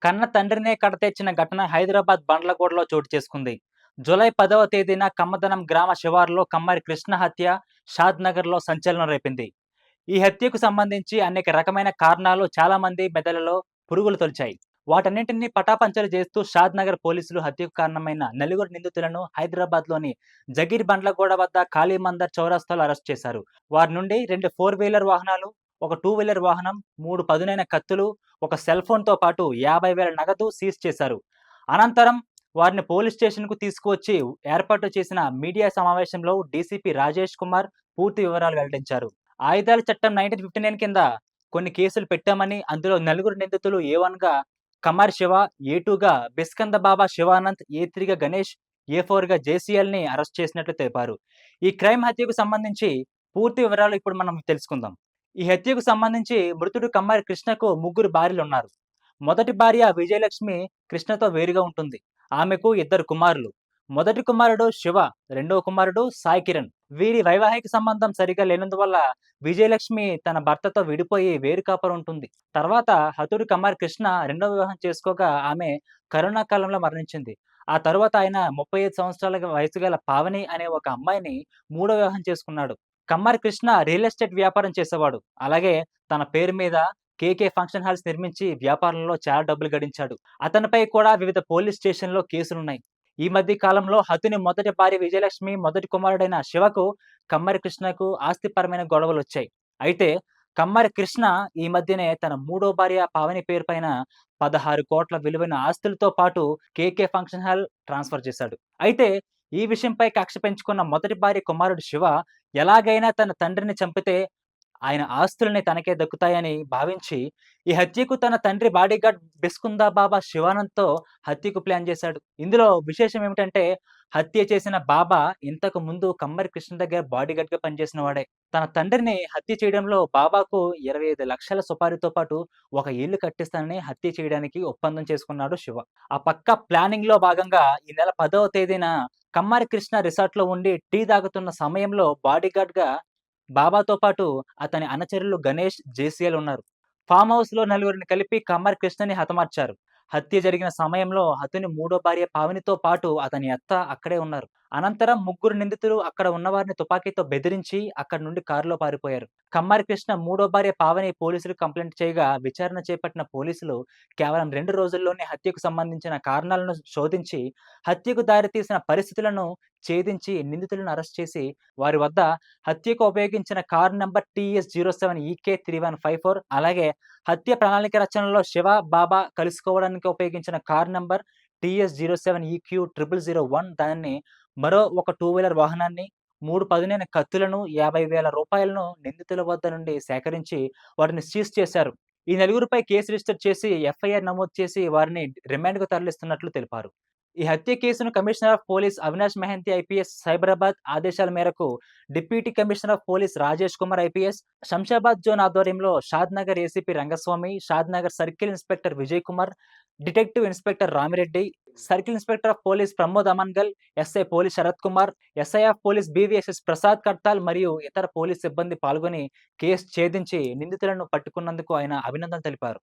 కన్న తండ్రినే కడతెచ్చిన ఘటన హైదరాబాద్ బండ్లగూడలో చోటు చేసుకుంది. జూలై 10వ తేదీన కమ్మదనం గ్రామ శివారులో కమ్మరి కృష్ణ హత్య షాద్‌నగర్‌లో సంచలనం రేపింది. ఈ హత్యకు సంబంధించి అనేక రకమైన కారణాలు చాలా మంది మెదడులో పురుగులు తొలిచాయి. వాటన్నింటినీ పటాపంచలు చేస్తూ షాద్‌నగర్ పోలీసులు హత్యకు కారణమైన నలుగురు నిందితులను హైదరాబాద్‌లోని జగీర్ బండ్లగూడ వద్ద కాళీమందర్ చౌరస్తాలో అరెస్ట్ చేశారు. వారి నుండి 2 4 వీలర్ వాహనాలు, ఒక 2 వీలర్ వాహనం, 3 పదునైన కత్తులు, ఒక సెల్ ఫోన్‌తో పాటు 50,000 నగదు సీజ్ చేశారు. అనంతరం వారిని పోలీస్ స్టేషన్‌కు తీసుకువచ్చి ఏర్పాటు చేసిన మీడియా సమావేశంలో డీసీపీ రాజేష్ కుమార్ పూర్తి వివరాలు వెల్లడించారు. ఆయుధాల చట్టం 1959 కింద కొన్ని కేసులు పెట్టామని, అందులో నలుగురు నిందితులు ఏ1గా కమర్ శివ, ఏ2గా బిస్కంద బాబా శివానంద్, ఏ3గా గణేష్, ఏ4గా జేసీఎల్‌ని అరెస్ట్ చేసినట్లు తెలిపారు. ఈ క్రైమ్ హత్యకు సంబంధించి పూర్తి వివరాలు ఇప్పుడు మనం తెలుసుకుందాం. ఈ హత్యకు సంబంధించి మృతుడు కమ్మరి కృష్ణకు ముగ్గురు భార్యలున్నారు. మొదటి భార్య విజయలక్ష్మి కృష్ణతో వేరుగా ఉంటుంది. ఆమెకు ఇద్దరు కుమారులు. మొదటి కుమారుడు శివ, రెండవ కుమారుడు సాయి కిరణ్. వీరి వైవాహిక సంబంధం సరిగా లేనందువల్ల విజయలక్ష్మి తన భర్తతో విడిపోయి వేరు కాపురం ఉంటుంది. తర్వాత హతుడు కమ్మరి కృష్ణ రెండవ వివాహం చేసుకోగా ఆమె కరోనా కాలంలో మరణించింది. ఆ తరువాత ఆయన 35 సంవత్సరాల వయసు గల పావని అనే ఒక అమ్మాయిని మూడో వివాహం చేసుకున్నాడు. కమ్మరి కృష్ణ రియల్ ఎస్టేట్ వ్యాపారం చేసేవాడు. అలాగే తన పేరు మీద కేకే ఫంక్షన్ హాల్స్ నిర్మించి వ్యాపారంలో చాలా డబ్బులు గడించాడు. అతనిపై కూడా వివిధ పోలీస్ స్టేషన్‌లో కేసులున్నాయి. ఈ మధ్య కాలంలో హతుని మొదటి భార్య విజయలక్ష్మి, మొదటి కుమారుడైన శివకు, కమ్మరి కృష్ణకు ఆస్తిపరమైన గొడవలొచ్చాయి. అయితే కమ్మరి కృష్ణ ఈ మధ్యనే తన మూడో భార్య పావని పేరు పైన 16 కోట్ల విలువైన ఆస్తులతో పాటు కేకే ఫంక్షన్ హాల్ ట్రాన్స్‌ఫర్ చేశాడు. అయితే ఈ విషయంపై కక్ష పెంచుకున్న మొదటి భార్య కుమారుడు శివ ఎలాగైనా తన తండ్రిని చంపితే ఆయన ఆస్తుల్ని తనకే దక్కుతాయని భావించి, ఈ హత్యకు తన తండ్రి బాడీగార్డ్ బిస్కుందా బాబా శివానంద్‌తో హత్యకు ప్లాన్ చేశాడు. ఇందులో విశేషం ఏమిటంటే, హత్య చేసిన బాబా ఇంతకు ముందు కమ్మరి కృష్ణ దగ్గర బాడీగార్డ్‌గా పనిచేసిన వాడే. తన తండ్రిని హత్య చేయడంలో బాబాకు 25 లక్షల సుపారీతో పాటు ఒక ఇల్లు కట్టిస్తానని హత్య చేయడానికి ఒప్పందం చేసుకున్నాడు శివ. ఆ పక్క ప్లానింగ్‌లో భాగంగా ఈ నెల 10వ తేదీన కమ్మరి కృష్ణ రిసార్ట్‌లో ఉండి టీ తాగుతున్న సమయంలో బాడీగార్డ్‌గా బాబాతో పాటు అతని అనుచరులు గణేష్, జేసీఎల్ ఉన్నారు. ఫామ్ హౌస్‌లో నలుగురిని కలిపి కమ్మరి కృష్ణని హతమార్చారు. హత్య జరిగిన సమయంలో అతని మూడో భార్య పావనితో పాటు అతని అత్త అక్కడే ఉన్నారు. అనంతరం ముగ్గురు నిందితులు అక్కడ ఉన్నవారిని తుపాకీతో బెదిరించి అక్కడి నుండి కారులో పారిపోయారు. కమ్మరి కృష్ణ మూడో భార్య పావని పోలీసులకు కంప్లైంట్ చేయగా విచారణ చేపట్టిన పోలీసులు కేవలం 2 రోజుల్లోనే హత్యకు సంబంధించిన కారణాలను శోధించి, హత్యకు దారితీసిన పరిస్థితులను ఛేదించి నిందితులను అరెస్ట్ చేసి వారి వద్ద హత్యకు ఉపయోగించిన కారు నంబర్ TS07EK3154 అలాగే హత్య ప్రణాళిక రచనలో శివ, బాబా కలుసుకోవడానికి ఉపయోగించిన కారు నంబర్ TS07EQ0001 దానిని మరో ఒక 2 వీలర్ వాహనాన్ని, 3 పదునైన కత్తులను, 50,000 నిందితుల వద్ద నుండి సేకరించి వారిని సీజ్ చేశారు. ఈ నలుగురిపై కేసు రిజిస్టర్ చేసి ఎఫ్ఐఆర్ నమోదు చేసి వారిని రిమాండ్‌కు తరలిస్తున్నట్లు తెలిపారు. ఈ హత్య కేసును commissioner of police Avinash Mohanty IPS Cyberabad ఆదేశాల మేరకు deputy commissioner of police Rajesh Kumar IPS, Shamshabad zone ఆధ్వర్యంలో Shadnagar ACP Rangaswamy, Shadnagar circle inspector Vijay Kumar, detective inspector Ramireddy, circle inspector of police Pramod Amangal, SI police Sharath Kumar, SI of police BVSS Prasad Kadthal మరియు ఇతర పోలీస్ సిబ్బంది పాల్గొని కేసు ఛేదించి నిందితులను పట్టుకున్నందుకు ఆయన అభినందనలు తెలిపారు.